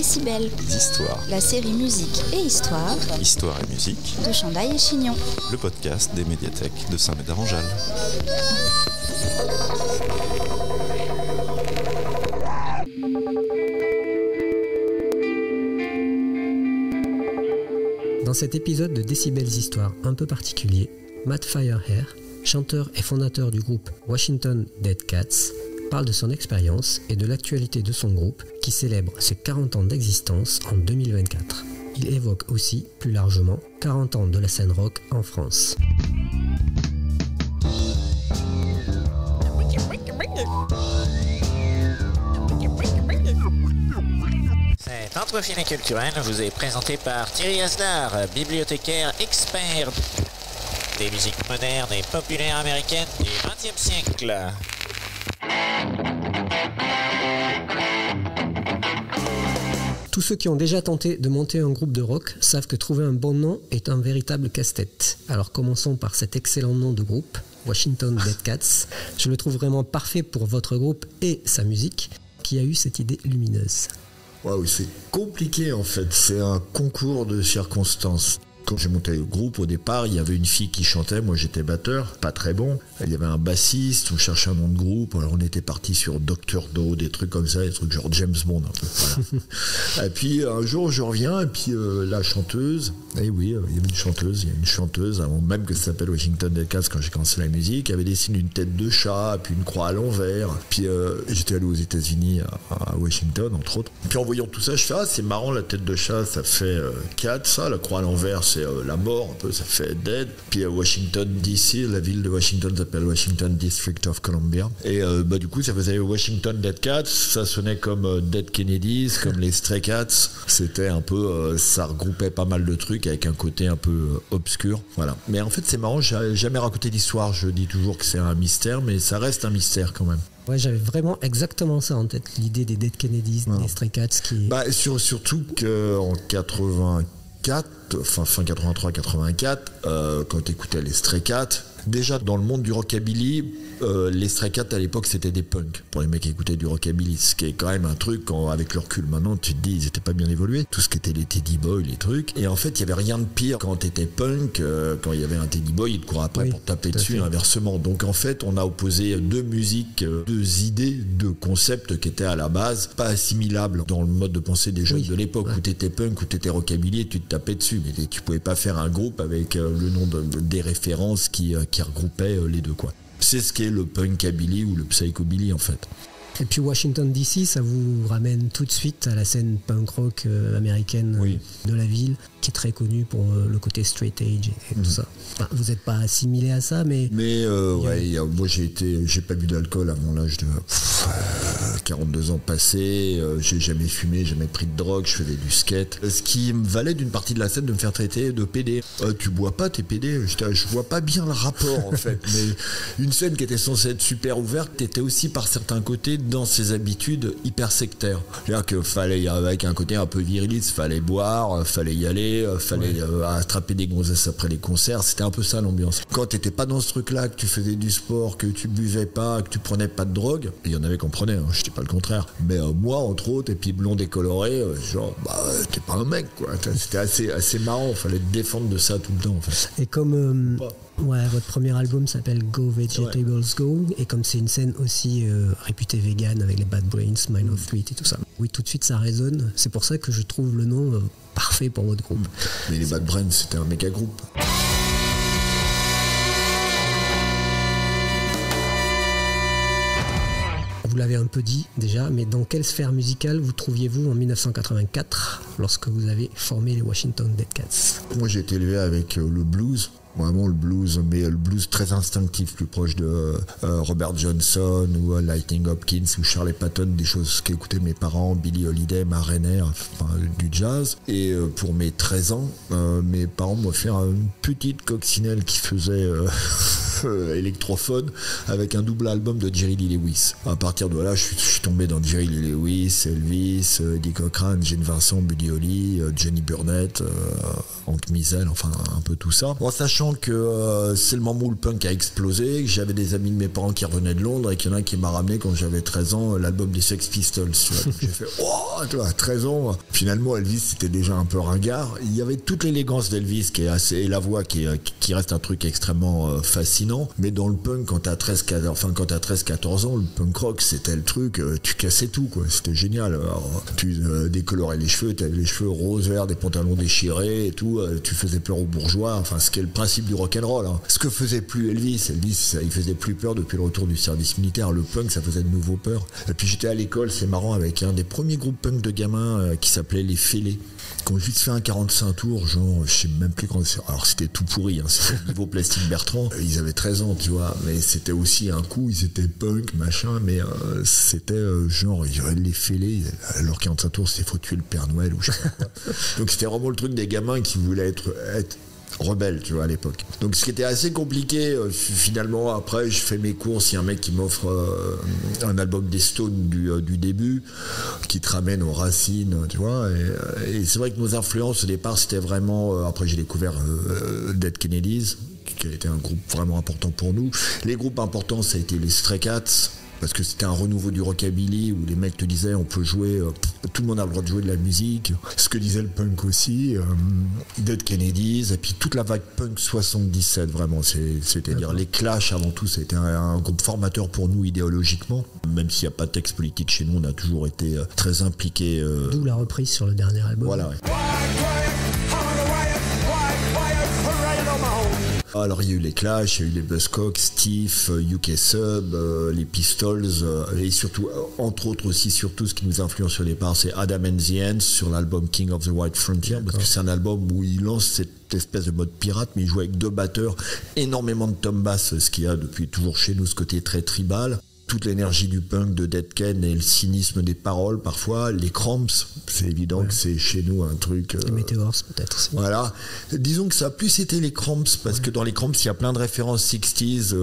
Décibels. D'histoire. La série musique et histoire. Histoire et musique. De Chandail et Chignon. Le podcast des médiathèques de Saint-Médard-en-Jalles. Dans cet épisode de Décibels Histoire un peu particulier, Matt Firehair, chanteur et fondateur du groupe Washington Dead Cats, parle de son expérience et de l'actualité de son groupe qui célèbre ses 40 ans d'existence en 2024. Il évoque aussi, plus largement, 40 ans de la scène rock en France. Cet entrefilet culturel vous est présenté par Thierry Asdar, bibliothécaire expert des musiques modernes et populaires américaines du XXe siècle. Tous ceux qui ont déjà tenté de monter un groupe de rock savent que trouver un bon nom est un véritable casse-tête. Alors commençons par cet excellent nom de groupe, Washington Dead Cats. Je le trouve vraiment parfait pour votre groupe et sa musique. Qui a eu cette idée lumineuse? Waouh, c'est compliqué en fait, c'est un concours de circonstances. Quand j'ai monté le groupe, au départ, il y avait une fille qui chantait, moi j'étais batteur, pas très bon. Il y avait un bassiste, on cherchait un nom de groupe, alors on était parti sur Dr. Do, des trucs comme ça, des trucs genre James Bond un peu. Voilà. Et puis un jour je reviens, et puis la chanteuse, et oui, il y avait une chanteuse, avant même que ça s'appelle Washington Dead Cats quand j'ai commencé la musique, elle avait dessiné une tête de chat, puis une croix à l'envers. Puis j'étais allé aux États-Unis, à Washington entre autres. Puis en voyant tout ça, je fais c'est marrant, la tête de chat, ça fait 4, ça, la croix à l'envers, c'est la mort un peu, ça fait Dead. Puis Washington DC, la ville de Washington s'appelle Washington District of Columbia. Et du coup ça faisait Washington Dead Cats, ça sonnait comme Dead Kennedys, comme les Stray Cats. C'était un peu, ça regroupait pas mal de trucs avec un côté un peu obscur. Voilà. Mais en fait c'est marrant, j'ai jamais raconté l'histoire, je dis toujours que c'est un mystère, mais ça reste un mystère quand même. Ouais, j'avais vraiment exactement ça en tête, l'idée des Dead Kennedys, des Stray Cats qui... surtout qu'en 84, fin 83-84, quand t'écoutais les Stray Cats, déjà dans le monde du rockabilly, les Stray Cats à l'époque c'était des punks pour les mecs qui écoutaient du rockabilly, ce qui est quand même un truc avec le recul maintenant tu te dis ils étaient pas bien évolués, tout ce qui était les Teddy Boys, les trucs, et en fait il y avait rien de pire quand t'étais punk, quand il y avait un Teddy Boy il te courait après pour taper dessus et inversement. Donc en fait on a opposé deux musiques, deux idées, deux concepts qui étaient à la base pas assimilables dans le mode de pensée des jeunes de l'époque, où t'étais punk, où t'étais rockabilly et tu te tapais dessus, mais tu pouvais pas faire un groupe avec le nom des références qui regroupaient les deux quoi. C'est ce qu'est le punkabilly ou le psychobilly en fait. Et puis Washington DC, ça vous ramène tout de suite à la scène punk rock américaine de la ville, qui est très connue pour le côté straight edge et tout ça. Enfin, vous n'êtes pas assimilé à ça, mais... moi j'ai pas bu d'alcool avant l'âge de 42 ans passés, j'ai jamais fumé, jamais pris de drogue, je faisais du skate. Ce qui me valait d'une partie de la scène de me faire traiter de PD. Tu bois pas, t'es PD, je vois pas bien le rapport en fait. Mais une scène qui était censée être super ouverte, t'étais aussi par certains côtés dans ses habitudes hyper sectaires. C'est-à-dire qu'il fallait, avec un côté un peu viriliste, fallait boire, fallait y aller, fallait attraper des gonzesses après les concerts, c'était un peu ça l'ambiance. Quand t'étais pas dans ce truc-là, que tu faisais du sport, que tu buvais pas, que tu prenais pas de drogue, il y en avait qu'on prenait, je dis pas le contraire, mais moi entre autres, et puis blond décoloré, t'es pas un mec quoi, c'était assez marrant, fallait te défendre de ça tout le temps en fait. Et comme... votre premier album s'appelle Go Vegetables Go, et comme c'est une scène aussi réputée vegan avec les Bad Brains, Mile of Wheat et tout ça. Oui, tout de suite ça résonne. C'est pour ça que je trouve le nom parfait pour votre groupe. Mais les Bad Brains, c'était un méga groupe. Vous l'avez un peu dit déjà, mais dans quelle sphère musicale vous trouviez-vous en 1984 lorsque vous avez formé les Washington Dead Cats? Moi j'ai été élevé avec le blues. Vraiment le blues, mais le blues très instinctif, plus proche de Robert Johnson ou Lightning Hopkins ou Charlie Patton, des choses qu'écoutaient mes parents, Billie Holiday, Ma Rainey, du jazz. Et pour mes 13 ans, mes parents m'ont offert une petite coccinelle qui faisait électrophone avec un double album de Jerry Lee Lewis. À partir de là, je suis tombé dans Jerry Lee Lewis, Elvis, Eddie Cochran, Gene Vincent, Buddy Holly, Johnny Burnett, Hank Mizel, enfin un peu tout ça. Bon, ça sachant que c'est le moment où le punk a explosé, que j'avais des amis de mes parents qui revenaient de Londres et qu'il y en a un qui m'a ramené quand j'avais 13 ans l'album des Sex Pistols. Tu vois. Donc j'ai fait oh, tu vois, 13 ans. Finalement, Elvis c'était déjà un peu ringard. Il y avait toute l'élégance d'Elvis qui est assez, et la voix qui reste un truc extrêmement fascinant. Mais dans le punk, quand t'as 13-14 ans, le punk rock c'était le truc, tu cassais tout quoi. C'était génial. Alors, tu décolorais les cheveux, t'avais les cheveux rose, vert, des pantalons déchirés et tout. Tu faisais peur aux bourgeois. Enfin, ce qui est le principe du rock'n'roll. Hein. Ce que faisait plus Elvis, il faisait plus peur depuis le retour du service militaire. Le punk, ça faisait de nouveau peur. Et puis j'étais à l'école, c'est marrant, avec un des premiers groupes punk de gamins qui s'appelait Les Fêlés. Qui ont juste fait un 45 tours, genre, je sais même plus quand c'est. Alors c'était tout pourri, hein, c'était le niveau Plastique Bertrand. Ils avaient 13 ans, tu vois, mais c'était aussi un coup, ils étaient punk, machin, mais c'était genre, Les Fêlés, alors 45 tours, c'était faut tuer le Père Noël ou je sais pas quoi. Donc c'était vraiment le truc des gamins qui voulaient être rebelle, tu vois, à l'époque. Donc ce qui était assez compliqué, finalement, après je fais mes courses, il y a un mec qui m'offre un album des Stones du début, qui te ramène aux racines, tu vois, et c'est vrai que nos influences au départ c'était vraiment, après j'ai découvert Dead Kennedys, qui a été un groupe vraiment important pour nous. Les groupes importants ça a été les Stray Cats, parce que c'était un renouveau du rockabilly où les mecs te disaient on peut jouer, tout le monde a le droit de jouer de la musique, ce que disait le punk aussi, Dead Kennedys, et puis toute la vague punk 77 vraiment, c'est-à-dire les Clash avant tout, c'était un groupe formateur pour nous idéologiquement, même s'il n'y a pas de texte politique chez nous, on a toujours été très impliqués. D'où la reprise sur le dernier album. Voilà, ouais. Alors il y a eu les Clash, il y a eu les Buzzcocks, Steve, UK Sub, les Pistols, et surtout, entre autres aussi, surtout ce qui nous influence sur les parts, c'est Adam and the Ants sur l'album King of the White Frontier. D'accord. Parce que c'est un album où il lance cette espèce de mode pirate, mais il joue avec 2 batteurs, énormément de tom bass, ce qu'il y a depuis toujours chez nous, ce côté très tribal. Toute l'énergie du punk de Dead Ken et le cynisme des paroles parfois, les Cramps, c'est évident que c'est chez nous un truc. Les Meteors peut-être aussi. Voilà, disons que ça a plus été les Cramps parce que dans les Cramps il y a plein de références 60s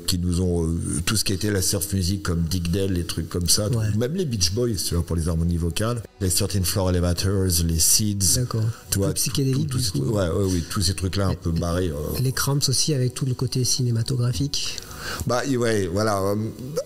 qui nous ont tout ce qui était la surf music comme Dick Dale, les trucs comme ça, même les Beach Boys, tu vois, pour les harmonies vocales, les 13 Floor Elevators, les Seeds, d'accord, tu vois, psychédélique, oui, tous ces trucs là un peu barrés. Les Cramps aussi avec tout le côté cinématographique. Bah ouais, voilà.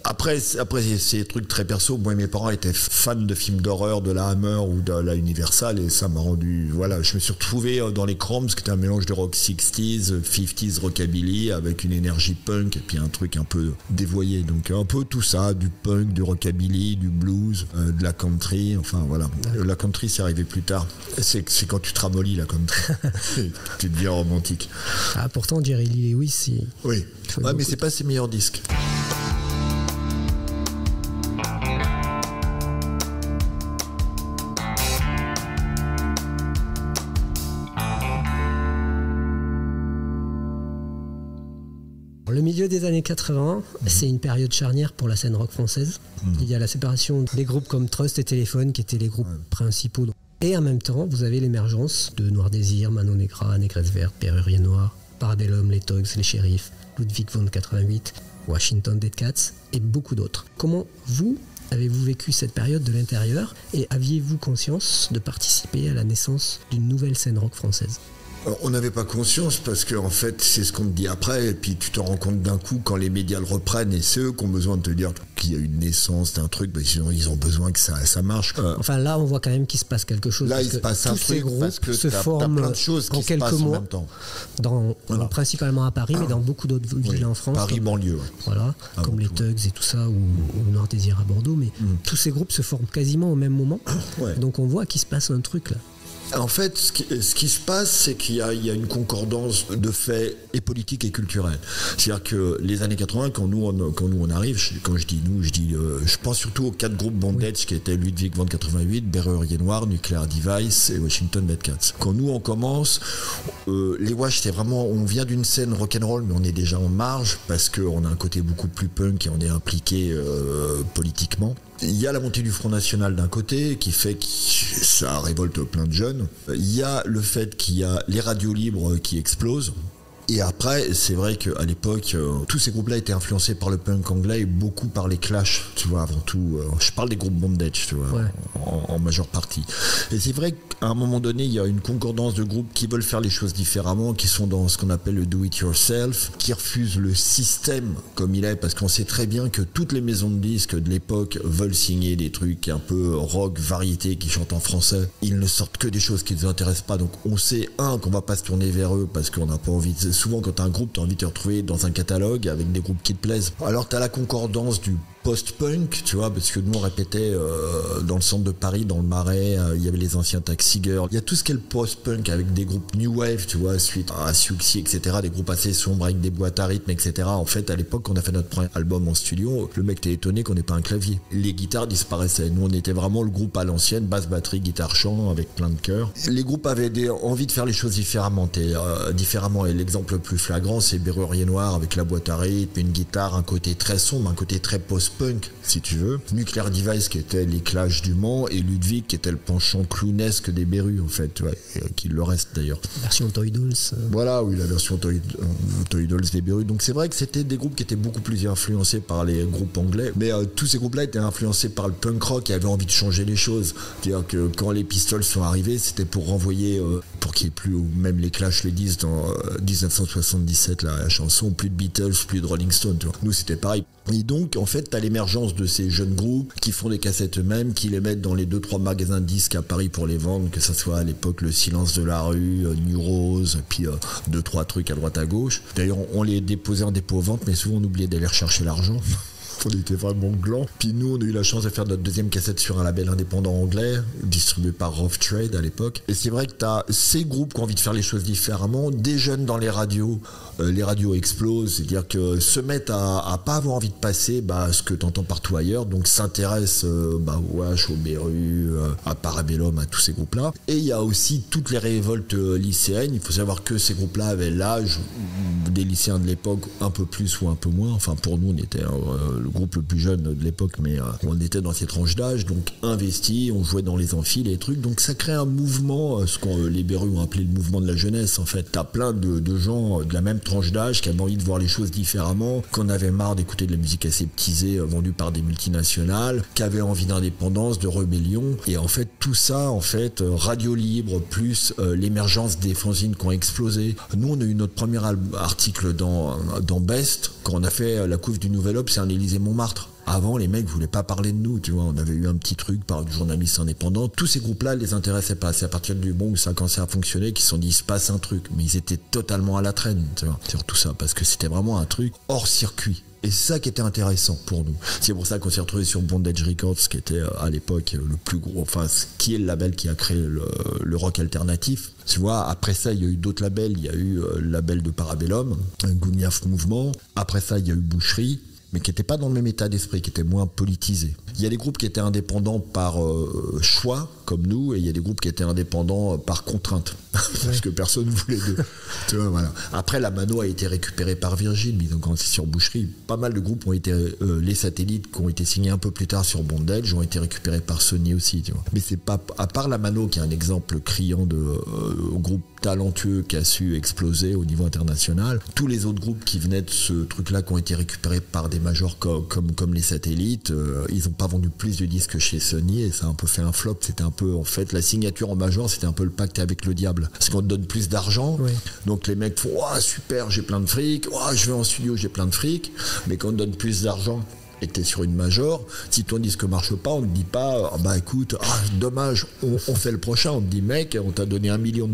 Après c'est des trucs très perso. Moi, mes parents étaient fans de films d'horreur, de la Hammer ou de la Universal, et ça m'a rendu. Voilà, je me suis retrouvé dans les Cramps, qui était un mélange de rock 60s, 50s, rockabilly, avec une énergie punk et puis un truc un peu dévoyé. Donc un peu tout ça, du punk, du rockabilly, du blues, de la country. Enfin voilà, la country c'est arrivé plus tard. C'est quand tu te ramollis la country, tu deviens romantique. Ah pourtant Jerry Lee Lewis, oui. Ouais, mais c'est pas ses meilleurs disques. Le milieu des années 80, c'est une période charnière pour la scène rock française. Il y a la séparation des groupes comme Trust et Téléphone qui étaient les groupes principaux. Et en même temps, vous avez l'émergence de Noir Désir, Mano Negra, Négresse Verte, Perrurier Noir, Parabellum, les Tugs, les Shérifs, Ludwig von 88, Washington Dead Cats et beaucoup d'autres. Comment vous avez-vous vécu cette période de l'intérieur et aviez-vous conscience de participer à la naissance d'une nouvelle scène rock française ? On n'avait pas conscience parce que en fait c'est ce qu'on te dit après et puis tu te rends compte d'un coup quand les médias le reprennent et c'est eux qui ont besoin de te dire qu'il y a une naissance d'un truc, bah, sinon ils ont besoin que ça marche. Enfin là on voit quand même qu'il se passe quelque chose. Là il se passe un truc parce que se t'as plein de choses qui se passent en même temps. Principalement à Paris mais dans beaucoup d'autres villes en France. Paris banlieue. Voilà, comme les Tugs et tout ça ou Noir Désir à Bordeaux, mais tous ces groupes se forment quasiment au même moment. Donc on voit qu'il se passe un truc là. En fait, ce qui se passe, c'est qu'il y a une concordance de faits et politiques et culturels. C'est-à-dire que les années 80, quand nous on arrive, quand je dis nous, je pense surtout aux 4 groupes bondage qui étaient Ludwig von 88, Berrurier Noir, Nuclear Device et Washington Dead Cats. Quand nous on commence, les Wash, c'est vraiment, on vient d'une scène rock'n'roll, mais on est déjà en marge parce qu'on a un côté beaucoup plus punk et on est impliqué politiquement. Il y a la montée du Front National d'un côté qui fait que ça révolte plein de jeunes. Il y a le fait qu'il y a les radios libres qui explosent. Et après, c'est vrai qu'à l'époque, tous ces groupes-là étaient influencés par le punk anglais et beaucoup par les Clash, tu vois, avant tout. Je parle des groupes bondage, tu vois, Ouais. en majeure partie. Et c'est vrai qu'à un moment donné, il y a une concordance de groupes qui veulent faire les choses différemment, qui sont dans ce qu'on appelle le do-it-yourself, qui refusent le système comme il est, parce qu'on sait très bien que toutes les maisons de disques de l'époque veulent signer des trucs un peu rock, variété, qui chantent en français. Ils ne sortent que des choses qui ne nous intéressent pas, donc on sait, qu'on va pas se tourner vers eux, parce qu'on n'a pas envie de... Souvent, quand t'as un groupe, t'as envie de te retrouver dans un catalogue avec des groupes qui te plaisent. Alors t'as la concordance du post-punk, tu vois, parce que nous on répétait dans le centre de Paris, dans le Marais, il y avait les anciens Taxi Girls. Il y a tout ce qu'est le post-punk avec des groupes new wave, tu vois, suite à Siouxsie, etc., des groupes assez sombres avec des boîtes à rythme, etc. En fait, à l'époque, quand on a fait notre premier album en studio, le mec était étonné qu'on n'ait pas un clavier. Les guitares disparaissaient. Nous, on était vraiment le groupe à l'ancienne, basse, batterie, guitare, chant, avec plein de chœurs. Les groupes avaient envie de faire les choses différemment. Et l'exemple le plus flagrant, c'est Berrurier Noir avec la boîte à rythme, une guitare, un côté très sombre, un côté très post-punk, si tu veux. Nuclear Device qui était les Clash du Mans et Ludwig qui était le penchant clownesque des Berus, en fait, ouais, qui le reste d'ailleurs. Version Toy Dolls. Voilà, oui, la version Toy Dolls des Berus. Donc c'est vrai que c'était des groupes qui étaient beaucoup plus influencés par les groupes anglais, mais tous ces groupes-là étaient influencés par le punk rock et avaient envie de changer les choses. C'est-à-dire que quand les Pistols sont arrivés, c'était pour renvoyer, pour qu'il n'y ait plus, même les Clash le disent dans 1977, la chanson, plus de Beatles, plus de Rolling Stones, tu vois. Nous, c'était pareil. Et donc, en fait, t'as l'émergence de ces jeunes groupes qui font des cassettes eux-mêmes, qui les mettent dans les 2-3 magasins de disques à Paris pour les vendre, que ça soit à l'époque le Silence de la rue, New Rose, puis 2-3 trucs à droite à gauche. D'ailleurs, on les déposait en dépôt-vente, mais souvent on oubliait d'aller rechercher l'argent. On était vraiment glands. Puis nous, on a eu la chance de faire notre deuxième cassette sur un label indépendant anglais, distribué par Rough Trade à l'époque. Et c'est vrai que t'as ces groupes qui ont envie de faire les choses différemment, des jeunes dans les radios explosent, c'est-à-dire que se mettent à pas avoir envie de passer ce que t'entends partout ailleurs, donc s'intéressent au Wash, au Beru, à Parabellum, à tous ces groupes-là. Et il y a aussi toutes les révoltes lycéennes. Il faut savoir que ces groupes-là avaient l'âge des lycéens de l'époque, un peu plus ou un peu moins. Enfin, pour nous, on était le groupe le plus jeune de l'époque, mais on était dans ces tranches d'âge, donc investi, on jouait dans les amphis, les trucs, donc ça crée un mouvement, ce qu'on les Berus ont appelé le mouvement de la jeunesse. En fait, t'as plein de gens de la même tranche d'âge qui avaient envie de voir les choses différemment, qu'on avait marre d'écouter de la musique aseptisée vendue par des multinationales, qui avaient envie d'indépendance, de rébellion, et en fait tout ça, radio libre plus l'émergence des fanzines qui ont explosé. Nous, on a eu notre premier article dans Best quand on a fait la couve du Nouvel Obs, c'est un Élysée Montmartre. Avant, les mecs voulaient pas parler de nous, tu vois. On avait eu un petit truc par du journaliste indépendant. Tous ces groupes-là les intéressaient pas. C'est à partir du moment où ça a commencé à fonctionner qu'ils se sont dit, il se passe un truc. Mais ils étaient totalement à la traîne, tu vois, sur tout ça. Parce que c'était vraiment un truc hors circuit. Et c'est ça qui était intéressant pour nous. C'est pour ça qu'on s'est retrouvé sur Bondage Records, qui était à l'époque le plus gros, qui est le label qui a créé le rock alternatif. Tu vois, après ça, il y a eu d'autres labels. Il y a eu le label de Parabellum, Gouniaf Mouvement. Après ça, il y a eu Boucherie, mais qui n'était pas dans le même état d'esprit, qui était moins politisé. Il y a des groupes qui étaient indépendants par choix, comme nous, et il y a des groupes qui étaient indépendants par contrainte, parce que personne ne voulait d'eux. Tu vois, voilà. Après, la Mano a été récupérée par Virgin, mais donc quand c'est sur Boucherie, pas mal de groupes ont été, les satellites qui ont été signés un peu plus tard sur Bondage, ont été récupérés par Sony aussi, tu vois. Mais c'est pas, à part la Mano, qui est un exemple criant de groupe talentueux qui a su exploser au niveau international, tous les autres groupes qui venaient de ce truc-là, qui ont été récupérés par des majors comme les satellites, ils n'ont pas vendu plus de disques chez Sony et ça a un peu fait un flop. C'était un peu, en fait, la signature en major, c'était un peu le pacte avec le diable. Parce qu'on te donne plus d'argent, oui. Donc les mecs font « super, j'ai plein de fric, je vais en studio, j'ai plein de fric », mais quand on te donne plus d'argent et que t'es sur une major, si ton disque marche pas, on ne dit pas écoute, dommage, on fait le prochain. On te dit mec, on t'a donné $1 million,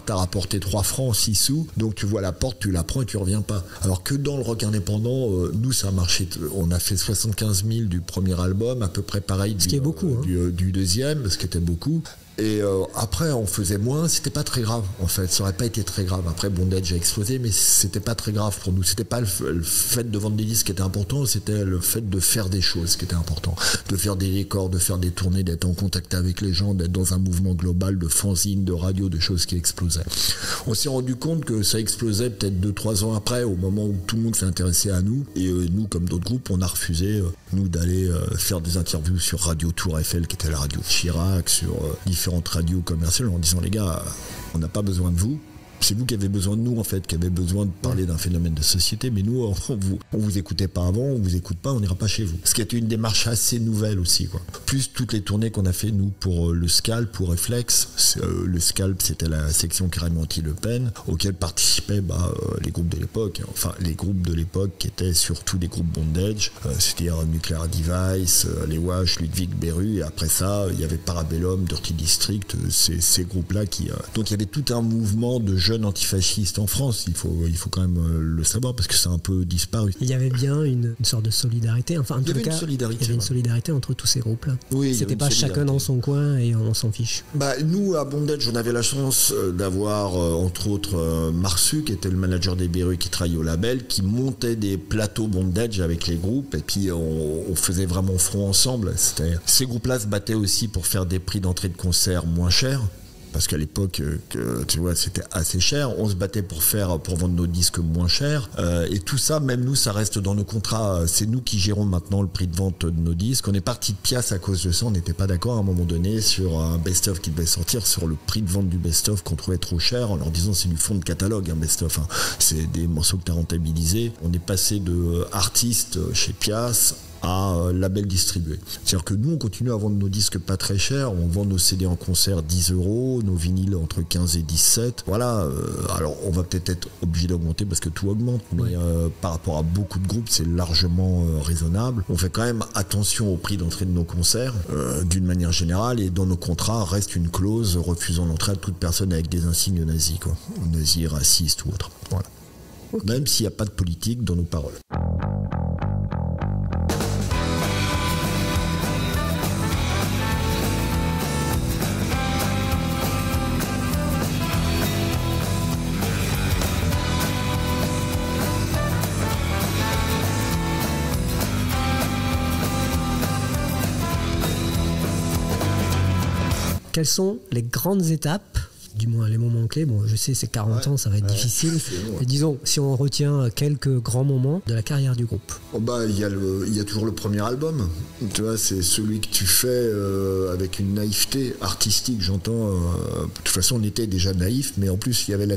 t'as rapporté 3 francs 6 sous, donc tu vois la porte, tu la prends et tu reviens pas. Alors que dans le rock indépendant, nous ça a marché, on a fait 75 000 du premier album, à peu près pareil ce qui est beaucoup, du deuxième, ce qui était beaucoup. Et après on faisait moins, c'était pas très grave en fait, ça aurait pas été très grave. Après Bondage a explosé, mais c'était pas très grave pour nous. C'était pas le fait de vendre des disques qui était important, c'était le fait de faire des choses qui était important, de faire des décors, de faire des tournées, d'être en contact avec les gens, d'être dans un mouvement global de fanzine, de radio, de choses qui explosaient. On s'est rendu compte que ça explosait peut-être 2-3 ans après, au moment où tout le monde s'est intéressé à nous, et nous comme d'autres groupes on a refusé nous d'aller faire des interviews sur Radio Tour Eiffel, qui était la radio de Chirac, sur différentes radios commerciales, en disant les gars, on n'a pas besoin de vous, C'est vous qui avez besoin de nous, en fait, qui avez besoin de parler d'un phénomène de société, mais nous, on vous écoutait pas avant, on vous écoute pas, on n'ira pas chez vous. Ce qui était une démarche assez nouvelle aussi, quoi. Plus toutes les tournées qu'on a fait, nous, pour le Scalp, pour Reflex. Le Scalp, c'était la section carrément anti-Le Pen, auquel participaient les groupes de l'époque. Enfin, les groupes de l'époque qui étaient surtout des groupes bondage, c'est-à-dire Nuclear Device, les Wash, Ludwig Beru, et après ça, il y avait Parabellum, Dirty District, ces groupes-là qui... Donc il y avait tout un mouvement de jeunes antifascistes en France, il faut quand même le savoir, parce que ça a un peu disparu. Il y avait bien une sorte de solidarité, enfin en tout cas, il y avait une solidarité entre tous ces groupes-là. Oui, c'était pas chacun dans son coin et on s'en fiche. Nous, à Bondage, on avait la chance d'avoir, entre autres, Marsu, qui était le manager des Beru, qui travaillait au label, qui montait des plateaux Bondage avec les groupes, et puis on faisait vraiment front ensemble. Ces groupes-là se battaient aussi pour faire des prix d'entrée de concert moins chers, parce qu'à l'époque, tu vois, c'était assez cher. On se battait pour vendre nos disques moins chers, et tout ça, même nous, ça reste dans nos contrats. C'est nous qui gérons maintenant le prix de vente de nos disques. On est parti de pièce à cause de ça. On n'était pas d'accord à un moment donné sur un best-of qui devait sortir, sur le prix de vente du best-of qu'on trouvait trop cher, en leur disant c'est du fond de catalogue, un best-of. Hein. C'est des morceaux que tu as rentabilisés. On est passé de artiste chez Pias à label distribué. C'est-à-dire que nous, on continue à vendre nos disques pas très chers, on vend nos CD en concert 10 €, nos vinyles entre 15 et 17. Voilà, alors on va peut-être être obligé d'augmenter parce que tout augmente, mais par rapport à beaucoup de groupes, c'est largement raisonnable. On fait quand même attention au prix d'entrée de nos concerts, d'une manière générale, et dans nos contrats reste une clause refusant l'entrée à toute personne avec des insignes nazis, quoi. Nazis, racistes ou autres. Voilà. Okay. Même s'il n'y a pas de politique dans nos paroles. Quelles sont les grandes étapes, du moins les moments clés? Bon, je sais, c'est 40 ans, ça va être difficile. Mais disons, si on retient quelques grands moments de la carrière du groupe. Il y a toujours le premier album. Tu vois, c'est celui que tu fais avec une naïveté artistique, j'entends. De toute façon, on était déjà naïf, mais en plus, il y avait la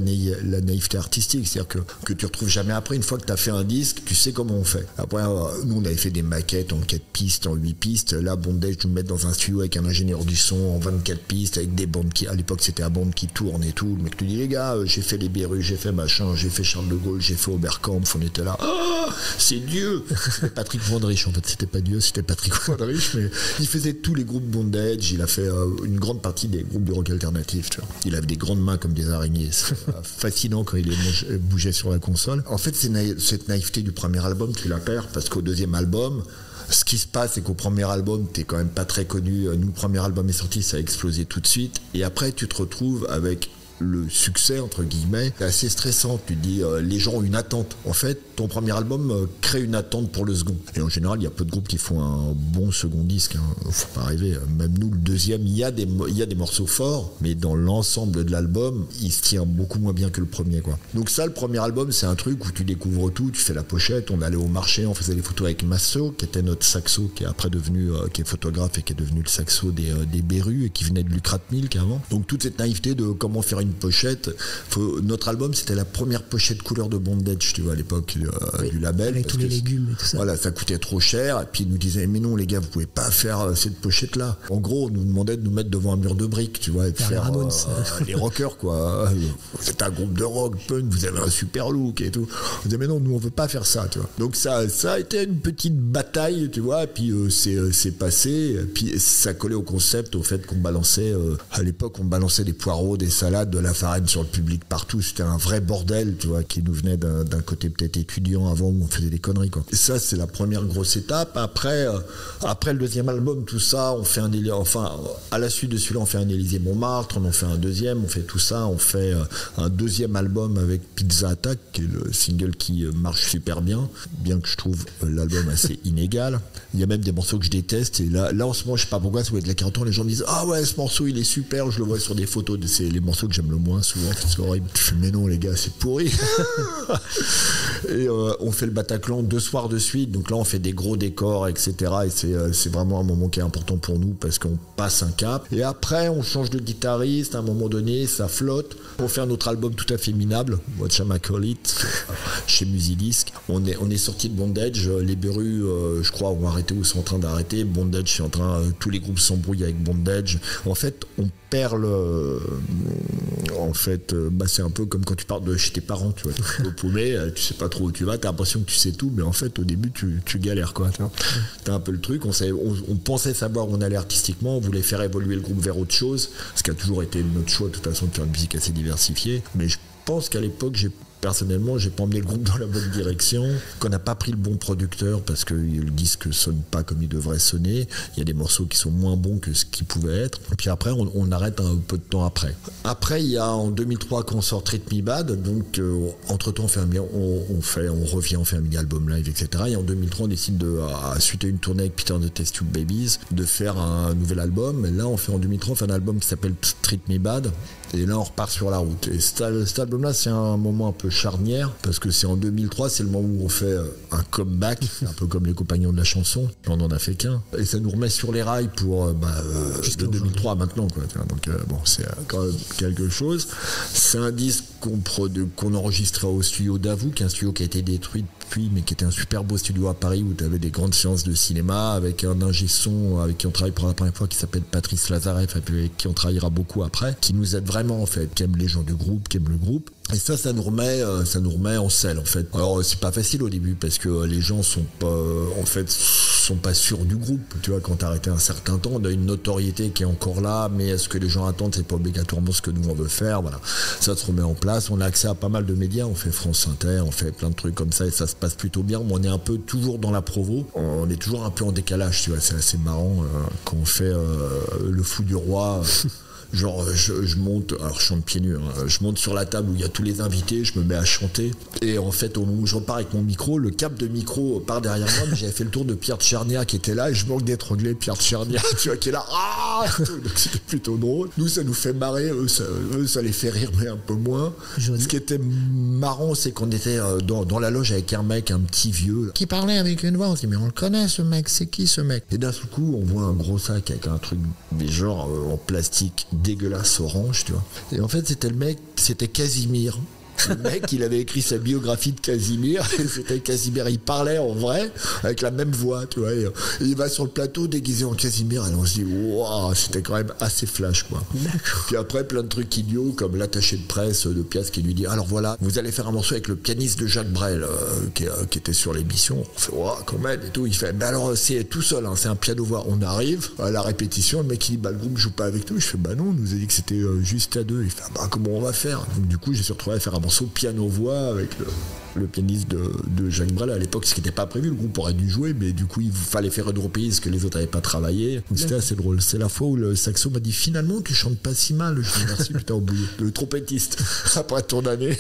naïveté artistique. C'est-à-dire que tu retrouves jamais après. Une fois que tu as fait un disque, tu sais comment on fait. Après, nous, on avait fait des maquettes en 4 pistes, en 8 pistes. Là, Bondage nous met dans un studio avec un ingénieur du son en 24 pistes, avec des bandes qui, à l'époque, c'était à bande qui tourne et tout. Le mec te dit, les gars, j'ai fait les Beru, j'ai fait machin, j'ai fait Charles de Gaulle, j'ai fait Oberkampf, on était là. Oh, c'est Dieu! C'était Patrick Wondrich, en fait, c'était pas Dieu, c'était Patrick Wondrich, mais il faisait tous les groupes Bondage, il a fait une grande partie des groupes de rock alternatif, tu vois. Il avait des grandes mains comme des araignées, c'est fascinant quand il bougeait sur la console. En fait, cette naïveté du premier album, tu la perds, parce qu'au deuxième album, ce qui se passe, c'est qu'au premier album, t'es quand même pas très connu. Nous, le premier album est sorti, ça a explosé tout de suite. Et après, tu te retrouves avec le succès, entre guillemets. C'est assez stressant. Tu te dis, les gens ont une attente. En fait, ton premier album crée une attente pour le second. Et en général, il y a peu de groupes qui font un bon second disque. Hein. Faut pas rêver. Même nous, le deuxième, il y a des morceaux forts, mais dans l'ensemble de l'album, il se tient beaucoup moins bien que le premier, quoi. Donc ça, le premier album, c'est un truc où tu découvres tout. Tu fais la pochette. On allait au marché, on faisait des photos avec Masso, qui était notre saxo, qui est après devenu, qui est photographe et qui est devenu le saxo des Beru et qui venait de Lucrat Milk avant. Donc toute cette naïveté de comment faire une pochette. Notre album, c'était la première pochette couleur de Bondage, tu vois, à l'époque du label. Avec tous les légumes et tout ça. Voilà, ça coûtait trop cher. Et puis ils nous disaient, mais non, les gars, vous pouvez pas faire cette pochette-là. En gros, on nous demandait de nous mettre devant un mur de briques, tu vois, et de faire les rockers, quoi. Vous êtes un groupe de rock, punk, vous avez un super look et tout. On disait, mais non, nous, on veut pas faire ça, tu vois. Donc ça a été une petite bataille, tu vois, et puis c'est passé. Et puis ça collait au concept, au fait qu'on balançait, à l'époque, on balançait des poireaux, des salades, de la farine sur le public partout. C'était un vrai bordel, tu vois, qui nous venait d'un côté peut-être étudiant avant où on faisait des conneries, quoi. Et ça, c'est la première grosse étape. Après le deuxième album, tout ça, on fait à la suite de celui-là, on fait un Élysée Montmartre, on en fait un deuxième, on fait tout ça, on fait un deuxième album avec Pizza Attack, qui est le single qui marche super bien que je trouve l'album assez inégal. Il y a même des morceaux que je déteste, et là en ce moment, je sais pas pourquoi, ça va être la 40 ans, les gens me disent, ah ouais, ce morceau, il est super, je le vois sur des photos, c'est les morceaux que j'aime j'aime le moins souvent, c'est horrible. Je fais mais non les gars, c'est pourri. Et on fait le Bataclan 2 soirs de suite, donc là on fait des gros décors, etc. Et c'est vraiment un moment qui est important pour nous parce qu'on passe un cap. Et après on change de guitariste, à un moment donné ça flotte. On fait un autre album tout à fait minable, Watch My Call It, chez Musidisc. On est sorti de Bondage, les Berus je crois ont arrêté ou sont en train d'arrêter. Bondage c'est en train, tous les groupes s'embrouillent avec Bondage. En fait on perd le... En fait c'est un peu comme quand tu pars de chez tes parents, tu vois, au paumé, tu sais pas trop où tu vas, t'as l'impression que tu sais tout, mais en fait au début tu galères quoi. T'as un peu le truc, on pensait savoir où on allait artistiquement, on voulait faire évoluer le groupe vers autre chose, ce qui a toujours été notre choix de toute façon de faire une musique assez diversifiée, mais je pense qu'à l'époque personnellement, j'ai pas emmené le groupe dans la bonne direction, qu'on n'a pas pris le bon producteur parce que le disque sonne pas comme il devrait sonner. Il y a des morceaux qui sont moins bons que ce qu'ils pouvaient être. Et puis après, on arrête un peu de temps après. Après, il y a en 2003 qu'on sort Treat Me Bad. Donc, entre-temps, on revient, on fait un mini-album live, etc. Et en 2003, on décide suite à une tournée avec Peter and the Test Tube Babies, de faire un nouvel album. Et là, on fait un album qui s'appelle Treat Me Bad. Et là, on repart sur la route. Et cet album-là, c'est un moment un peu charnière, parce que c'est en 2003, c'est le moment où on fait un comeback, un peu comme les compagnons de la chanson. On n'en a fait qu'un. Et ça nous remet sur les rails pour de 2003 à maintenant, quoi. Donc, c'est quand même quelque chose. C'est un disque qu'on enregistrait au studio Davout, qui est un studio qui a été détruit depuis, mais qui était un super beau studio à Paris, où tu avais des grandes séances de cinéma, avec un ingé son avec qui on travaille pour la première fois, qui s'appelle Patrice Lazareff, avec qui on travaillera beaucoup après, qui nous aide vraiment, en fait, qui aime les gens du groupe, qui aime le groupe. Et ça nous remet en selle, en fait. Alors c'est pas facile au début parce que les gens sont pas sûrs du groupe. Tu vois, quand t'as arrêté un certain temps, on a une notoriété qui est encore là, mais est-ce que les gens attendent, c'est pas obligatoirement ce que nous on veut faire. Voilà, ça se remet en place. On a accès à pas mal de médias. On fait France Inter, on fait plein de trucs comme ça et ça se passe plutôt bien. Mais on est un peu toujours dans la provo. On est toujours un peu en décalage. Tu vois, c'est assez marrant quand on fait le Fou du Roi. Genre je monte, alors je chante pieds nus, je monte sur la table où il y a tous les invités, je me mets à chanter et en fait au moment où je repars avec mon micro, le câble de micro part derrière moi, mais j'avais fait le tour de Pierre Tchernia qui était là et je manque d'étrangler Pierre Tchernia, tu vois, qui est là, donc c'était plutôt drôle. Nous ça nous fait marrer, eux ça les fait rire mais un peu moins. Ce qui était marrant c'est qu'on était dans la loge avec un mec, un petit vieux qui parlait avec une voix, on se dit mais on le connaît ce mec, c'est qui ce mec? Et d'un seul coup on voit un gros sac avec un truc mais genre en plastique dégueulasse orange, tu vois. Et en fait, c'était le mec, c'était Casimir. Le mec, il avait écrit sa biographie de Casimir, et c'était Casimir, il parlait en vrai, avec la même voix, tu vois, et il va sur le plateau déguisé en Casimir, et on se dit, waouh, c'était quand même assez flash, quoi. D'accord. Puis après, plein de trucs idiots, comme l'attaché de presse de Piaz qui lui dit, alors voilà, vous allez faire un morceau avec le pianiste de Jacques Brel, qui était sur l'émission. On fait, waouh, quand même, et tout. Il fait, mais alors, c'est tout seul, c'est un piano-voix. On arrive à la répétition, le mec, il dit, le groupe joue pas avec nous. Je fais, non, on nous a dit que c'était juste à deux. Il fait, comment on va faire? Donc, du coup, j'ai retrouvé à faire un morceau piano-voix avec le pianiste de Jacques Brel à l'époque, ce qui n'était pas prévu. Le groupe aurait dû jouer, mais du coup il fallait faire une reprise que les autres n'avaient pas travaillé. Donc c'était assez drôle. C'est la fois où le saxo m'a dit finalement tu chantes pas si mal. Je dis merci putain, au bout le trompettiste après ton année.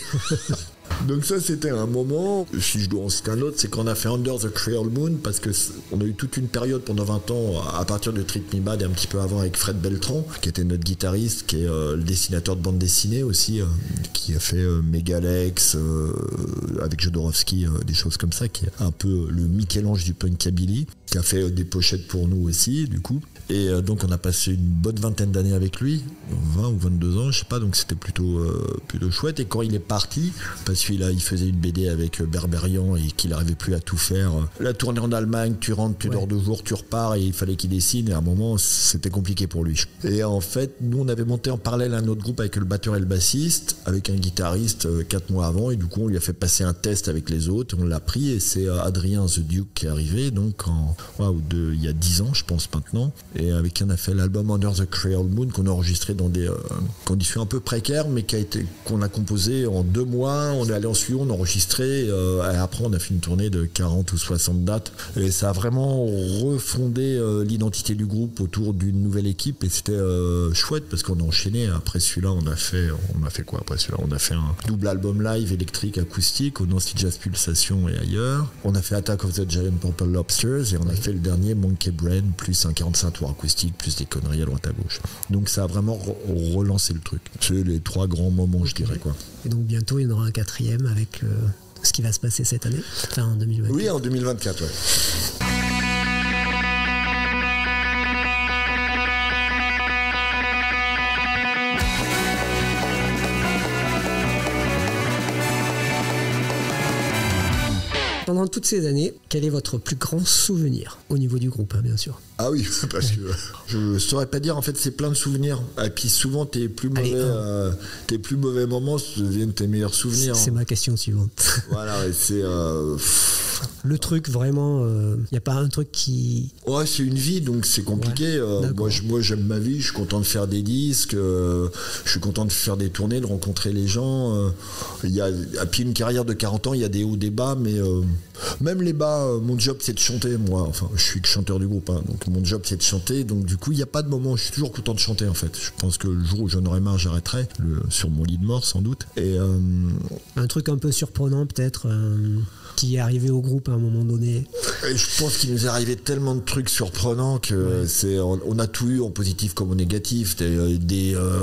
Donc ça c'était un moment, si je dois en citer un autre, c'est qu'on a fait Under the Creole Moon parce que on a eu toute une période pendant 20 ans à partir de Treat Me Bad et un petit peu avant avec Fred Beltran qui était notre guitariste, qui est le dessinateur de bande dessinée aussi, qui a fait Megalex avec Jodorowsky, des choses comme ça, qui est un peu le Michel-Ange du punkabilly, qui a fait des pochettes pour nous aussi du coup. Et donc on a passé une bonne vingtaine d'années avec lui, 20 ou 22 ans, je sais pas, donc c'était plutôt chouette. Et quand il est parti, parce qu'il il faisait une BD avec Berberian et qu'il n'arrivait plus à tout faire, la tournée en Allemagne, tu rentres, tu dors 2 jours, tu repars, et il fallait qu'il dessine, et à un moment c'était compliqué pour lui. Et en fait, nous on avait monté en parallèle un autre groupe avec le batteur et le bassiste, avec un guitariste 4 mois avant, et du coup on lui a fait passer un test avec les autres, on l'a pris, et c'est Adrien The Duke qui est arrivé, donc il y a 10 ans je pense maintenant, et avec qui on a fait l'album Under the Creole Moon, qu'on a enregistré dans des conditions un peu précaires, mais qu'on a composé en 2 mois. On est allé en studio, on a enregistré, et après on a fait une tournée de 40 ou 60 dates, et ça a vraiment refondé l'identité du groupe autour d'une nouvelle équipe, et c'était chouette parce qu'on a enchaîné. Après celui-là, on a fait quoi après celui-là? On a fait un double album live électrique acoustique au Nancy Jazz Pulsation et ailleurs. On a fait Attack of the Giant Purple Lobsters, et on a a fait le dernier Monkey Brain, plus un 45 tours acoustique, plus des conneries à droite à gauche. Donc ça a vraiment relancé le truc. C'est les 3 grands moments, je dirais, quoi. Et donc bientôt il y en aura un 4e avec ce qui va se passer cette année, enfin en 2024. Oui, en 2024, ouais. Pendant toutes ces années, quel est votre plus grand souvenir au niveau du groupe, hein, bien sûr? Ah oui, parce que je saurais pas dire, en fait c'est plein de souvenirs. Et puis souvent tes plus mauvais moments deviennent tes meilleurs souvenirs. C'est ma question suivante. Voilà, et c'est... Le truc vraiment, y a pas un truc qui... Ouais, c'est une vie, donc c'est compliqué. Moi j'aime ma vie, je suis content de faire des disques, je suis content de faire des tournées, de rencontrer les gens. À pied une carrière de 40 ans, il y a des hauts, des bas, mais même les bas, mon job c'est de chanter, moi. Enfin, je suis chanteur du groupe, hein, donc mon job c'est de chanter. Donc du coup, il n'y a pas de moment, je suis toujours content de chanter en fait. Je pense que le jour où j'en aurai marre, j'arrêterai, sur mon lit de mort sans doute. Et un truc un peu surprenant peut-être qui est arrivé au groupe à un moment donné. Et je pense qu'il nous est arrivé tellement de trucs surprenants que on a tout eu en positif comme en négatif.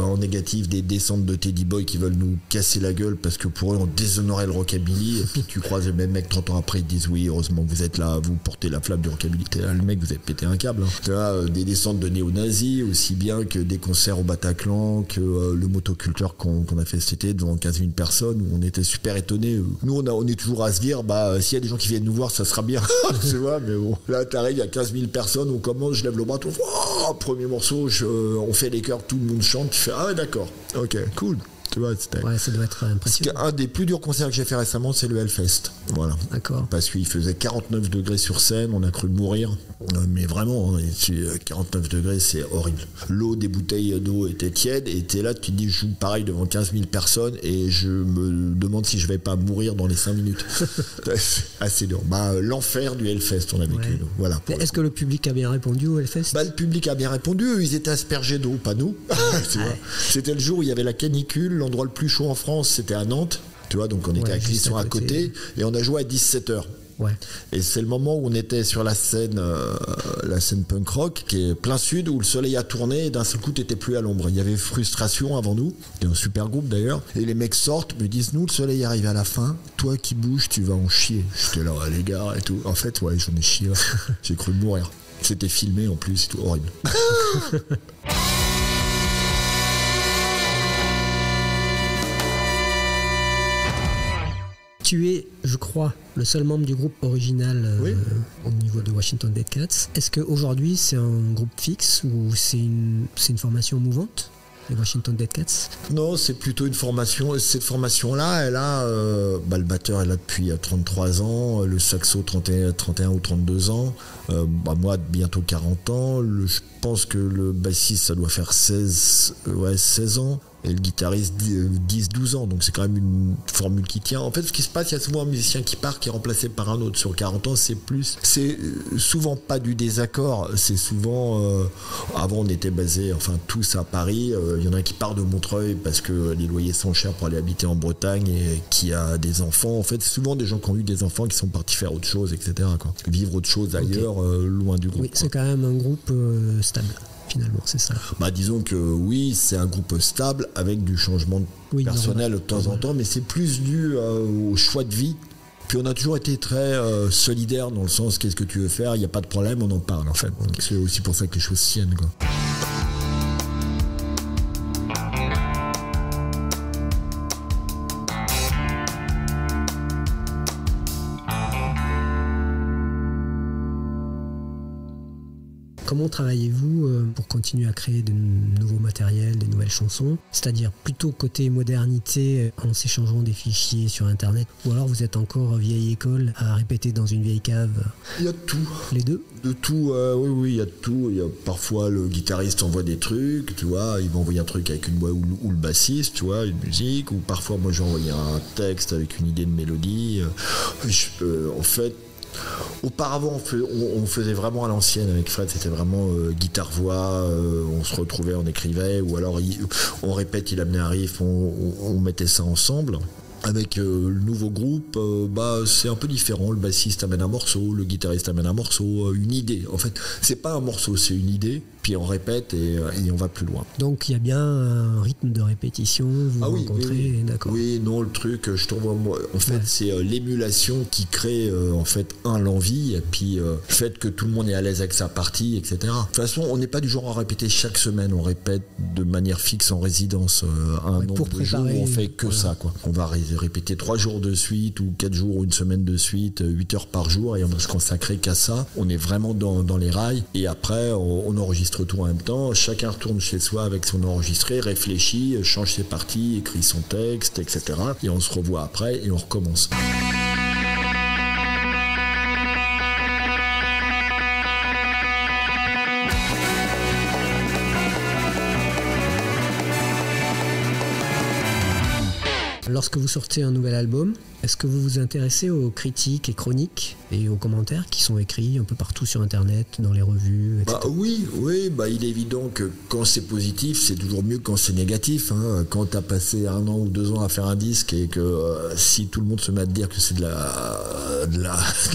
En négatif, des descentes de Teddy Boy qui veulent nous casser la gueule parce que pour eux on déshonorait le rockabilly. Et puis tu croises le même mec 30 ans après, ils te disent oui, heureusement que vous êtes là, vous portez la flamme du rockabilly. Là, le mec, vous avez pété un câble. Hein. Tu vois, des descentes de néo-nazis, aussi bien que des concerts au Bataclan, que le motoculteur qu'on a fait cet été devant 15 000 personnes, où on était super étonnés. Nous, on est toujours à se dire, s'il y a des gens qui viennent nous voir, ça sera bien. Tu vois, mais bon, là, t'arrives, il y a 15 000 personnes, on commence, je lève le bras, premier morceau, on fait les chœurs, tout le monde chante, tu fais, ah ouais, d'accord, ok, cool. Tu vois, ça doit être impressionnant. Un des plus durs concerts que j'ai fait récemment, c'est le Hellfest. Voilà. D'accord. Parce qu'il faisait 49 degrés sur scène, on a cru mourir. Mais vraiment, 49 degrés, c'est horrible. L'eau des bouteilles d'eau était tiède et t'es là, tu te dis, je joue pareil devant 15 000 personnes et je me demande si je vais pas mourir dans les 5 minutes. C'est assez dur. L'enfer du Hellfest, on a vécu. Ouais. Voilà. Est-ce que le public a bien répondu au Hellfest? Le public a bien répondu. Ils étaient aspergés d'eau, pas nous. Tu vois. C'était le jour où il y avait la canicule. L'endroit le plus chaud en France, c'était à Nantes. Tu vois, donc on était à Clisson à côté et on a joué à 17h. Ouais. Et c'est le moment où on était sur la scène punk rock qui est plein sud, où le soleil a tourné et d'un seul coup t'étais plus à l'ombre. Il y avait Frustration avant nous, qui est un super groupe d'ailleurs, et les mecs sortent, me disent, nous le soleil arrive à la fin, toi qui bouges tu vas en chier. J'étais là, les gars et tout. En fait j'en ai chié. J'ai cru mourir. C'était filmé en plus, c'est tout horrible. Tu es, je crois, le seul membre du groupe original au niveau de Washington Dead Cats. Est-ce qu'aujourd'hui c'est un groupe fixe ou c'est une formation mouvante, les Washington Dead Cats? Non, c'est plutôt une formation. Cette formation-là, elle a le batteur est là depuis 33 ans, le saxo 31 ou 32 ans, moi bientôt 40 ans. Je pense que le bassiste ça doit faire 16 ans. Et le guitariste 10-12 ans, donc c'est quand même une formule qui tient. En fait, ce qui se passe, il y a souvent un musicien qui part, qui est remplacé par un autre. Sur 40 ans, c'est souvent pas du désaccord, c'est souvent... avant, on était basés, tous à Paris. Il y en a un qui part de Montreuil parce que les loyers sont chers pour aller habiter en Bretagne et qui a des enfants. En fait, c'est souvent des gens qui ont eu des enfants qui sont partis faire autre chose, etc. quoi. Vivre autre chose ailleurs, loin du groupe. Oui, c'est quand même un groupe stable. Finalement, c'est ça. Disons que oui, c'est un groupe stable avec du changement personnel de temps en temps, mais c'est plus dû au choix de vie. Puis on a toujours été très solidaires dans le sens qu'est-ce que tu veux faire, il n'y a pas de problème, on en parle en fait. Donc, c'est aussi pour ça que les choses tiennent, quoi. Comment travaillez-vous pour continuer à créer de nouveaux matériels, des nouvelles chansons? C'est-à-dire plutôt côté modernité en s'échangeant des fichiers sur Internet, ou alors vous êtes encore vieille école à répéter dans une vieille cave? Il y a de tout. Les deux? De tout, oui, il y a de tout. Il y a parfois le guitariste envoie des trucs, tu vois, il va envoyer un truc avec une voix ou le bassiste, tu vois, une musique, ou parfois moi j'ai envoyé un texte avec une idée de mélodie. En fait, auparavant, on faisait vraiment à l'ancienne avec Fred, c'était vraiment guitare-voix, on se retrouvait, on écrivait, ou alors on répète, il amenait un riff, on mettait ça ensemble. Avec le nouveau groupe, c'est un peu différent. Le bassiste amène un morceau, le guitariste amène un morceau, une idée. En fait, c'est pas un morceau, c'est une idée. Puis on répète et on va plus loin. Donc il y a bien un rythme de répétition, vous rencontrez, oui. D'accord. Oui, non, le truc, je trouve, en fait, c'est l'émulation qui crée en fait l'envie et puis le fait que tout le monde est à l'aise avec sa partie, etc. De toute façon, on n'est pas du genre à répéter chaque semaine, on répète de manière fixe en résidence un nombre de jours où on fait que ça, quoi. On va répéter 3 jours de suite ou 4 jours ou une semaine de suite, 8 heures par jour et on va se consacrer qu'à ça. On est vraiment dans les rails et après on enregistre tout en même temps, chacun retourne chez soi avec son enregistré, réfléchit, change ses parties, écrit son texte, etc. Et on se revoit après et on recommence. Lorsque vous sortez un nouvel album, est-ce que vous vous intéressez aux critiques et chroniques et aux commentaires qui sont écrits un peu partout sur Internet, dans les revues, etc. Oui, il est évident que quand c'est positif, c'est toujours mieux que quand c'est négatif. Quand tu as passé 1 an ou 2 ans à faire un disque et que si tout le monde se met à te dire que c'est de la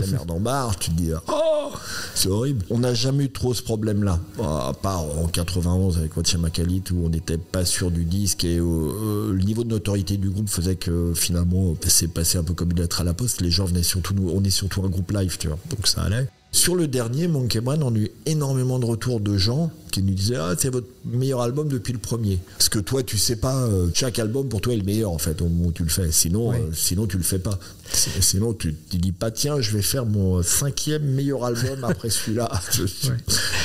merde en barre, tu te dis « Oh, c'est horrible ». On n'a jamais eu trop ce problème-là, à part en 91 avec Watcha Makalit où on n'était pas sûr du disque et le niveau de notoriété du groupe faisait que finalement c'est passé un peu comme une lettre à la poste. Les gens venaient surtout on est surtout un groupe live, tu vois, donc ça allait. Sur le dernier, Monkey Brain, on a eu énormément de retours de gens qui nous disaient « Ah, c'est votre meilleur album depuis le premier ». Parce que toi, tu sais pas, chaque album pour toi est le meilleur en fait, au moment où tu le fais. Sinon, tu le fais pas. Sinon, tu dis pas « Tiens, je vais faire mon 5e meilleur album après celui-là ».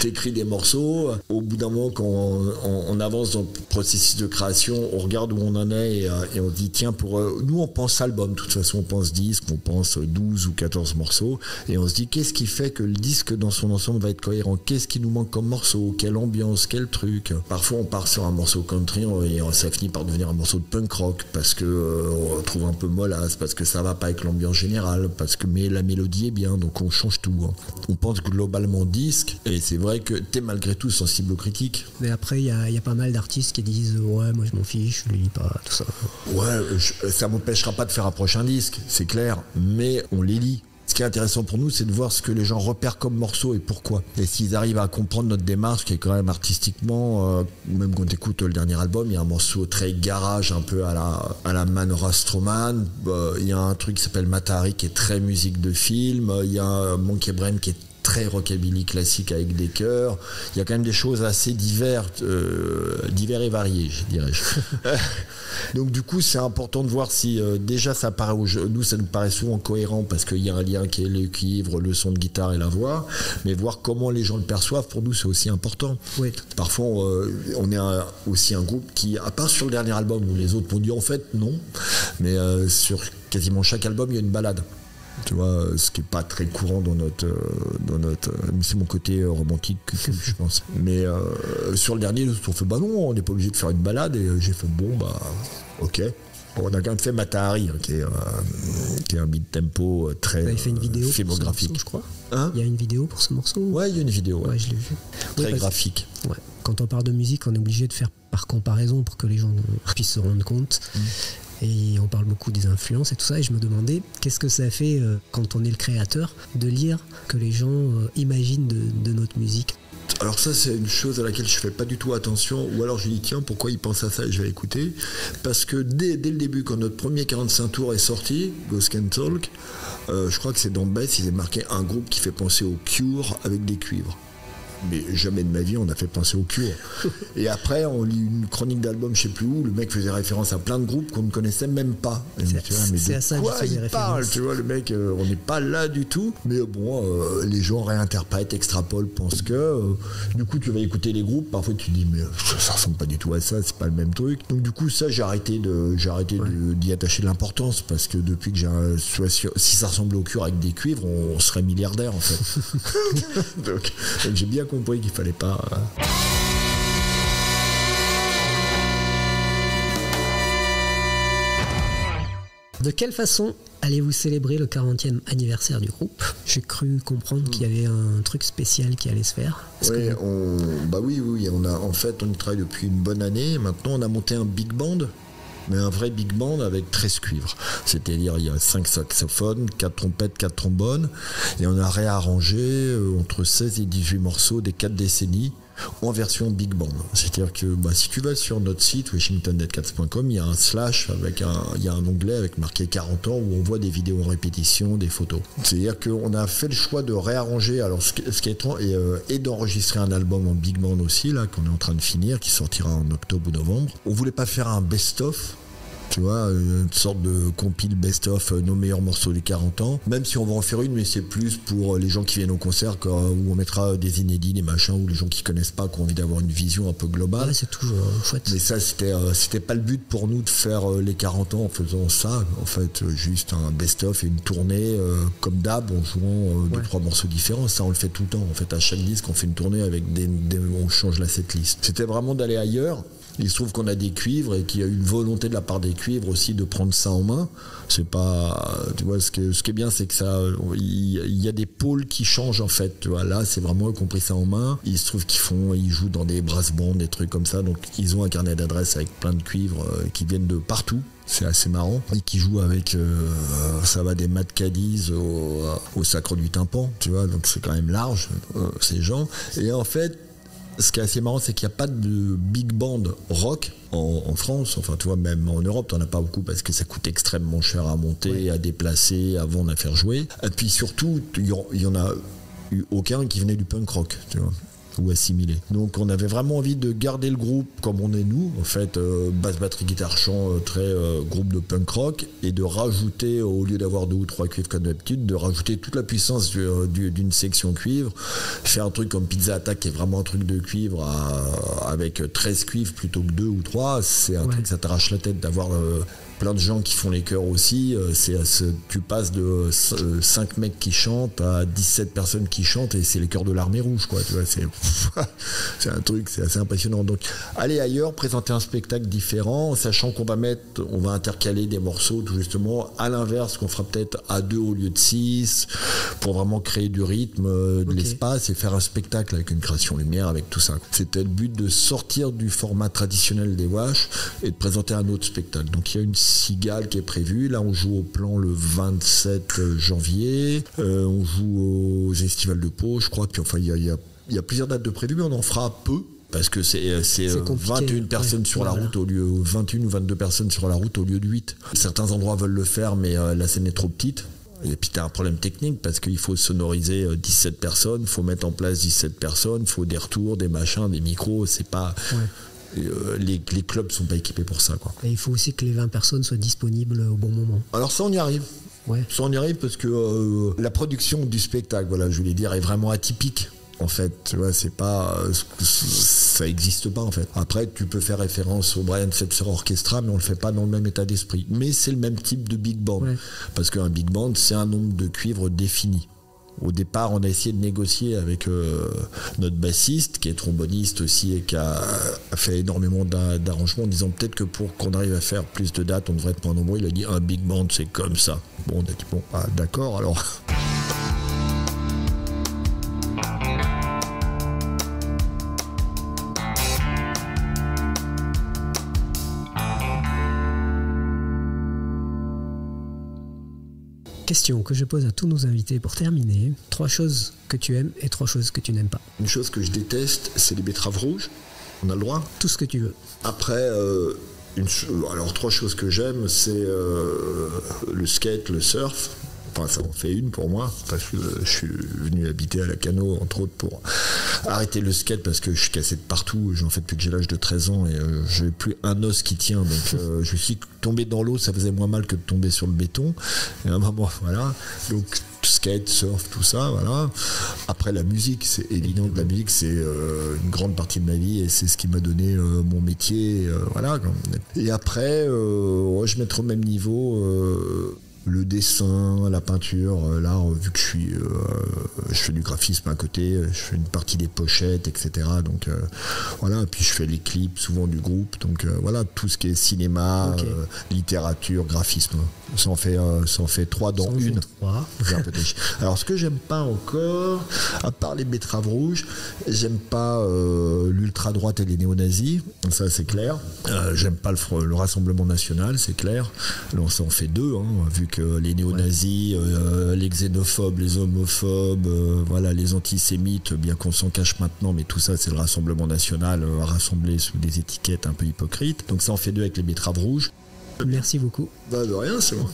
Tu écris des morceaux. Au bout d'un moment, quand on avance dans le processus de création, on regarde où on en est et on se dit « Tiens, nous, on pense album. De toute façon, on pense disque, on pense 12 ou 14 morceaux. Et on se dit « Qu'est-ce qui fait que le disque dans son ensemble va être cohérent ? Qu'est-ce qui nous manque comme morceau ? Quelle ambiance, quel truc ?» Parfois on part sur un morceau country et ça finit par devenir un morceau de punk rock parce que on trouve un peu mollasse, parce que ça va pas avec l'ambiance générale, mais la mélodie est bien, donc on change tout. On pense globalement disque et c'est vrai que t'es malgré tout sensible aux critiques. Mais après il y a pas mal d'artistes qui disent « Ouais, moi je m'en fiche, je le lis pas, tout ça ». Ouais, ça m'empêchera pas de faire un prochain disque, c'est clair, mais on les lit. Ce qui est intéressant pour nous, c'est de voir ce que les gens repèrent comme morceau et pourquoi. Et s'ils arrivent à comprendre notre démarche, qui est quand même artistiquement, même quand tu écoutes le dernier album, il y a un morceau très garage, un peu à la Manora Stroman. Il y a un truc qui s'appelle Matahari, qui est très musique de film. Il y a Monkey Brain, qui est très rockabilly classique avec des chœurs. Il y a quand même des choses assez divers et variées, je dirais. Donc du coup, c'est important de voir si déjà ça paraît nous, ça nous paraît souvent cohérent parce qu'il y a un lien qui est le cuivre, le son de guitare et la voix, mais voir comment les gens le perçoivent, pour nous, c'est aussi important. Oui. Parfois, on est aussi un groupe qui, à part sur le dernier album où les autres m'ont dit en fait non, mais sur quasiment chaque album, il y a une balade. Tu vois, ce qui n'est pas très courant dans notre c'est mon côté romantique, je pense. Mais sur le dernier, on fait non, on n'est pas obligé de faire une balade. Et j'ai fait ok. Bon, on a quand même fait Matahari, qui est un beat tempo très filmographique, je crois. Il y a une vidéo pour ce morceau. Ouais, il y a une vidéo. Ouais, je l'ai vu. Très graphique. Ouais. Quand on parle de musique, on est obligé de faire par comparaison pour que les gens puissent se rendre compte. Et on parle beaucoup des influences et tout ça, et je me demandais qu'est-ce que ça fait quand on est le créateur de lire que les gens imaginent de notre musique. Alors ça, c'est une chose à laquelle je fais pas du tout attention, ou alors je dis tiens, pourquoi ils pensent à ça et je vais écouter, parce que dès le début, quand notre premier 45 tours est sorti, Ghost Can Talk, je crois que c'est dans Beth, ils avaient marqué un groupe qui fait penser au Cure avec des cuivres. Mais jamais de ma vie on a fait penser au Cure. Et après on lit une chronique d'album je sais plus où, le mec faisait référence à plein de groupes qu'on ne connaissait même pas. C'est à ça quoi il parle, tu vois, le mec, on n'est pas là du tout. Mais bon, les gens réinterprètent, extrapolent, pensent que du coup tu vas écouter les groupes, parfois tu dis mais ça ressemble pas du tout à ça, c'est pas le même truc. Donc du coup ça j'ai arrêté d'y attacher de l'importance, parce que depuis que si ça ressemble au Cure avec des cuivres, on serait milliardaire en fait. donc j'ai bien compris qu'il fallait pas. De quelle façon allez-vous célébrer le 40e anniversaire du groupe ? J'ai cru comprendre qu'il y avait un truc spécial qui allait se faire. Oui, on y travaille depuis une bonne année. Maintenant, on a monté un big band. mais un vrai big band avec 13 cuivres. C'est-à-dire il y a 5 saxophones, 4 trompettes, 4 trombones, et on a réarrangé entre 16 et 18 morceaux des 4 décennies en version big band. C'est-à-dire que si tu vas sur notre site washingtondeadcats.com, il y a un slash il y a un onglet avec marqué 40 ans où on voit des vidéos en répétition, des photos. C'est-à-dire qu'on a fait le choix de réarranger, alors ce qui est étrange, et d'enregistrer un album en big band aussi, là, qu'on est en train de finir, qui sortira en octobre ou novembre. On voulait pas faire un best-of, tu vois, une sorte de compile best-of, nos meilleurs morceaux des 40 ans, même si on va en faire une, mais c'est plus pour les gens qui viennent au concert, où on mettra des inédits, des machins, ou les gens qui connaissent pas, qui ont envie d'avoir une vision un peu globale. Ouais, c'est toujours chouette. Mais ça, c'était pas le but pour nous de faire les 40 ans en faisant ça, en fait, juste un best-of et une tournée, comme d'hab, en jouant 2-3 morceaux différents. Ça, on le fait tout le temps. En fait, à chaque disque, on fait une tournée avec on change la setlist. C'était vraiment d'aller ailleurs. Il se trouve qu'on a des cuivres et qu'il y a une volonté de la part des cuivres aussi de prendre ça en main. C'est pas, tu vois, ce qui est bien, c'est que ça, il y a des pôles qui changent en fait. Tu vois, là, c'est vraiment eux qui ont pris ça en main. Il se trouve ils jouent dans des brass bands, des trucs comme ça. Donc, ils ont un carnet d'adresses avec plein de cuivres qui viennent de partout. C'est assez marrant. Et qui jouent avec, ça va des Mad Caddies au Sacre du Tympan, tu vois. Donc, c'est quand même large, ces gens. Et en fait, ce qui est assez marrant, c'est qu'il n'y a pas de big band rock en France. Enfin, tu vois, même en Europe, t'en as pas beaucoup parce que ça coûte extrêmement cher à monter, à déplacer, à vendre, à faire jouer. Et puis surtout, il y en a eu aucun qui venait du punk rock, tu vois, ou assimilé. Donc on avait vraiment envie de garder le groupe comme on est nous, en fait, basse, batterie, guitare, chant, très groupe de punk rock, et de rajouter, au lieu d'avoir 2 ou 3 cuivres comme d'habitude, de rajouter toute la puissance d'une section cuivre, faire un truc comme Pizza Attack qui est vraiment un truc de cuivre avec 13 cuivres plutôt que 2 ou 3, c'est un truc, ça t'arrache la tête d'avoir plein de gens qui font les chœurs aussi. Tu passes de 5 mecs qui chantent à 17 personnes qui chantent, et c'est les chœurs de l'armée rouge, quoi. Tu vois, c'est un truc, c'est assez impressionnant. Donc, aller ailleurs, présenter un spectacle différent, sachant qu'on va intercaler des morceaux, tout justement, à l'inverse, qu'on fera peut-être à 2 au lieu de 6, pour vraiment créer du rythme, de l'espace, et faire un spectacle avec une création lumière, avec tout ça. C'était le but de sortir du format traditionnel des Wash et de présenter un autre spectacle. Donc, il y a une Cigale qui est prévue. Là, on joue au Plan le 27 janvier. On joue aux Estivales de Pau, je crois. Puis enfin, il y a plusieurs dates de prévues, mais on en fera peu. Parce que c'est 21 personnes sur la route au lieu 21 ou 22 personnes sur la route au lieu de 8. Certains endroits veulent le faire, mais la scène est trop petite. Et puis t'as un problème technique parce qu'il faut sonoriser 17 personnes, il faut mettre en place 17 personnes, il faut des retours, des machins, des micros, c'est pas... Les clubs sont pas équipés pour ça, quoi. Et il faut aussi que les 20 personnes soient disponibles au bon moment. Alors ça, on y arrive. Ça, on y arrive parce que la production du spectacle, voilà, je voulais dire, est vraiment atypique. En fait, tu vois, c'est pas, ça existe pas en fait. Après, tu peux faire référence au Brian Setzer Orchestra, mais on le fait pas dans le même état d'esprit. Mais c'est le même type de big band, parce qu'un big band, c'est un nombre de cuivres défini. Au départ, on a essayé de négocier avec notre bassiste, qui est tromboniste aussi et qui a fait énormément d'arrangements, en disant peut-être que pour qu'on arrive à faire plus de dates, on devrait être moins nombreux. Il a dit un big band, c'est comme ça. Bon, on a dit bon, d'accord alors. Question que je pose à tous nos invités pour terminer. 3 choses que tu aimes et 3 choses que tu n'aimes pas. Une chose que je déteste, c'est les betteraves rouges. On a le droit. Tout ce que tu veux. Après, alors 3 choses que j'aime, c'est le skate, le surf. Enfin, ça en fait une pour moi, parce que je suis venu habiter à Lacanau, entre autres, pour arrêter le skate, parce que je suis cassé de partout. J'en fais depuis que j'ai l'âge de 13 ans et j'ai plus un os qui tient. Donc, je suis tombé dans l'eau, ça faisait moins mal que de tomber sur le béton. Et à un moment, voilà. Donc, skate, surf, tout ça, voilà. Après, la musique, c'est évident que la musique, c'est une grande partie de ma vie et c'est ce qui m'a donné mon métier, voilà. Et après, je mettrai au même niveau Le dessin, la peinture, l'art, vu que je fais du graphisme à côté, je fais une partie des pochettes, etc. Donc voilà, puis je fais les clips souvent du groupe, donc voilà, tout ce qui est cinéma, littérature, graphisme, ça en fait 3 dans une. Alors ce que j'aime pas encore, à part les betteraves rouges, j'aime pas l'ultra-droite et les néo-nazis, ça c'est clair. J'aime pas le Rassemblement national, c'est clair. Alors ça en fait 2, vu que les néo-nazis, les xénophobes, les homophobes, voilà, les antisémites, bien qu'on s'en cache maintenant, mais tout ça c'est le Rassemblement national rassemblé sous des étiquettes un peu hypocrites. Donc ça en fait 2 avec les betteraves rouges. Merci beaucoup. Bah de rien, c'est moi.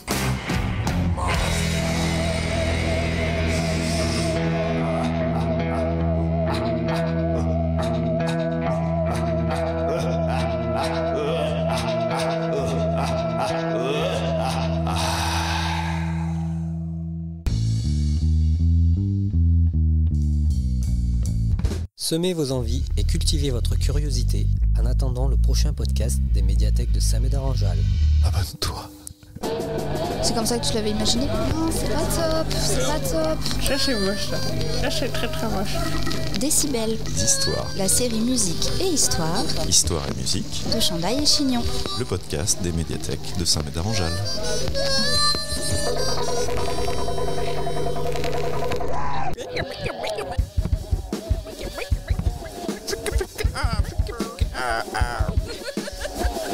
Semez vos envies et cultivez votre curiosité en attendant le prochain podcast des médiathèques de Saint-Médard-en-Jalles. Abonne-toi. C'est comme ça que tu l'avais imaginé? Non, c'est pas top, c'est pas top. Ça c'est moche, ça. Ça c'est très très moche. Décibel, Histoires. la série musique et histoire Histoire et musique. de Chandail et Chignon. Le podcast des médiathèques de Saint-Médard-en-Jalles. Ah,